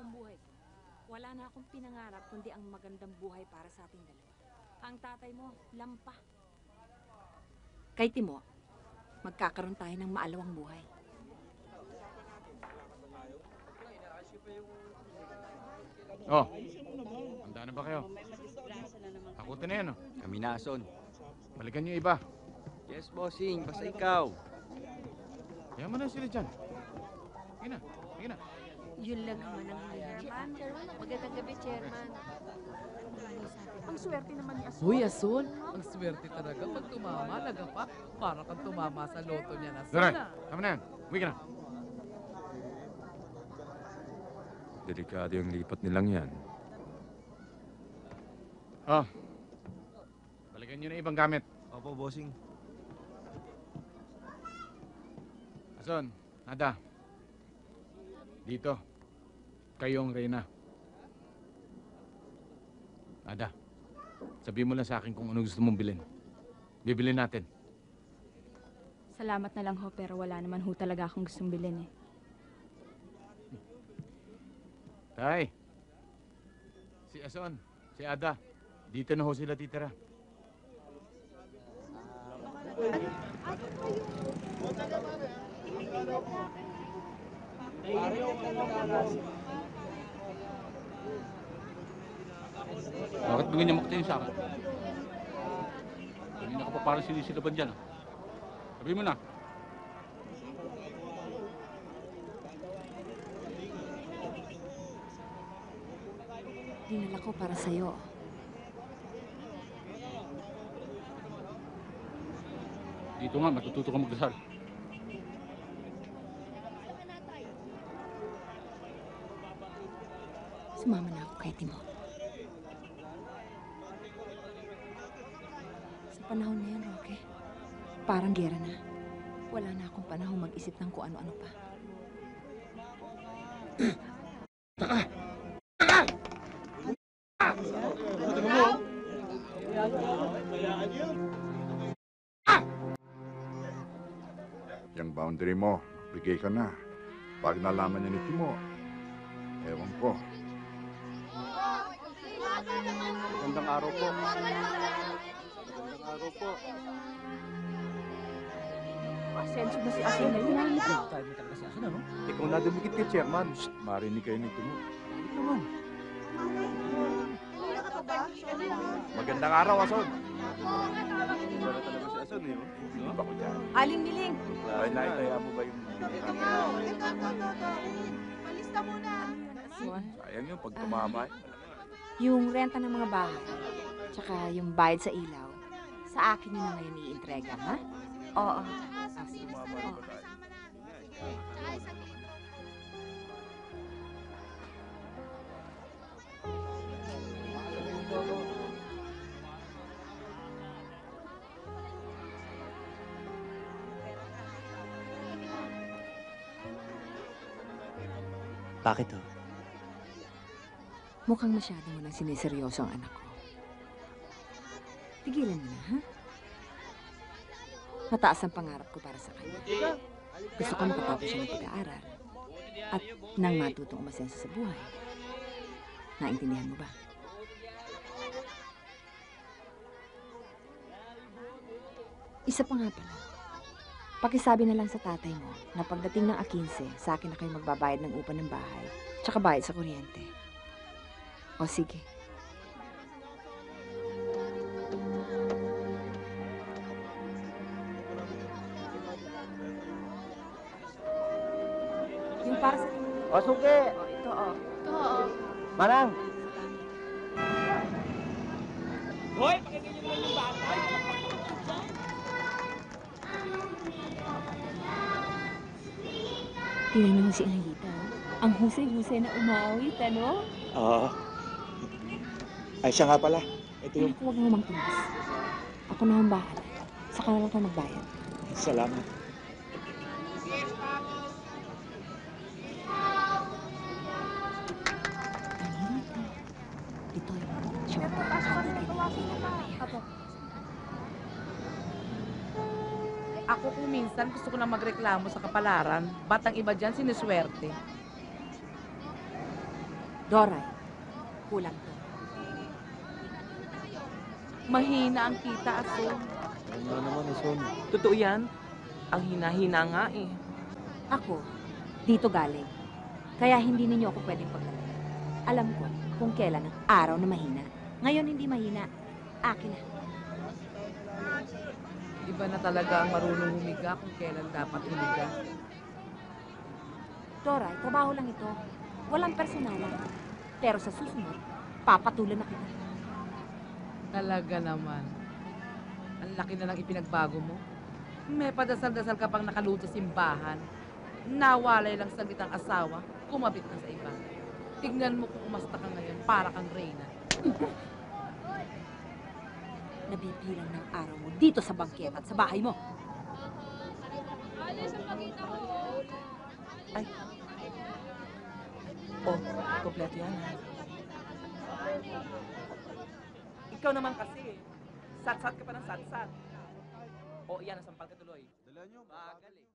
ang buhay ko. Wala na akong pinangarap kundi ang magandang buhay para sa ating dalawa. Ang tatay mo, lampa. Kay Timo, magkakaroon tayo ng maalawang buhay. Oh, handa na ba kayo? Ako na yan, oh. Kami na, Ason. Balikan niyo iba. Yes, bossing. Basta ikaw. Kaya mo na sila dyan. Sige na, sige na. Yun lang naman ang Chairman. Magandang gabi, Chairman. Ang swerte naman ni Asun. Uy, Asun, ang swerte talaga. Pag tumama, lagapak. Para kang tumama sa loto niya na. Doray, tama na yan. Uwi ka na. Delikado yung lipat nilang yan. Oh. Balikan niyo na ibang gamit. Opo, bossing. Ason, Nada. Dito. Kayo ang reyna. Nada. Sabihin mo lang sa akin kung ano gusto mong bilhin. Bibilin natin. Salamat na lang ho, pero wala naman ho talaga akong gustong bilhin eh. Tay. Si Ason, si Ada. Dito na ho sila titira. Bakit bigyan niya makita sa akin? Hindi na ka pa parang sinisilaban dyan, ah. Sabihin mo na. Dinala ko para sa'yo. Dito nga, matututo ka magdasal. Sumama na ako kay Timo. Sa panahon na yan, Roque, parang gera na. Wala na akong panahon mag-isip ng kung ano-ano pa. Yung boundary mo, bigay ka na. Pag nalaman niya ni Timo, ewan ko. Magandang araw po. Magandang araw po. Asensyo na si Asun na yun. Tayo mo talaga si Ason, ano? Ikaw na dumikit kay Chairman. Shh, marinig kayo ni Timo. Ito naman. Magandang araw, Ason. Wala talaga si Ason, eh. Hindi ba ko dyan? Aling Niling. Ay, naitaya mo ba yung... Malista muna. Asun, Sayang yun, pag tumama. yung renta ng mga bahay, tsaka yung bayad sa ilaw, sa akin yun na ngayon i-entrega, ha? Oo. Tumama na ba tayo? Bakit ho? Mukhang masyado mo nang siniseryoso ang anak ko. Tigilan mo na, ha? Mataas ang pangarap ko para sa kanya. Gusto ko makatapos siya ng pag-aaral at nang matutong umasenso sa buhay. Naintindihan mo ba? Isa pa nga pala. Pakisabi na lang sa tatay mo na pagdating ng 15, sa akin na kayo magbabayad ng upa ng bahay, tsaka bayad sa kuryente. O sige. Yung para sa... O, suki! O, ito, o. Manang! Tingnan mo si Anita. Ang husay-husay na umawit, ano? Oo. Ay, siya nga pala. Ito yung... Huwag mo mangtumas. Ako na ang bahala. Saka na lang ka magbayad. Salamat. Anita. Ito yung short. Ako kung minsan gusto ko lang magreklamo sa kapalaran, ba't ang iba dyan siniswerte? Doray, kulang to. Mahina ang kita, Asun. Ano nga naman, Ason? Totoo yan. Ang hina-hina nga eh. Ako, dito galing. Kaya hindi ninyo ako pwedeng paglalagay. Alam ko kung kailan ang araw na mahina. Ngayon hindi mahina. Akin na. Iba na talaga ang marunong humiga kung kailan dapat humiga. Doray, trabaho lang ito. Walang personalan. Pero sa susunod, papatulan na kita. Talaga naman. Ang laki na lang ipinagbago mo. May padasal-dasal ka pang nakaluto sa simbahan. Nawalay lang saglit ang asawa, kumabit na sa iba. Tignan mo kung umasta ka ngayon, para kang reyna. Nabibilang ng araw mo dito sa bangketa at sa bahay mo. Ay. Oh, kompleto yan ha. Ikaw naman kasi. Sat-sat ka pa ng sat-sat. O, iyan, nasampal ka tuloy. Dala nyo. Bagal eh.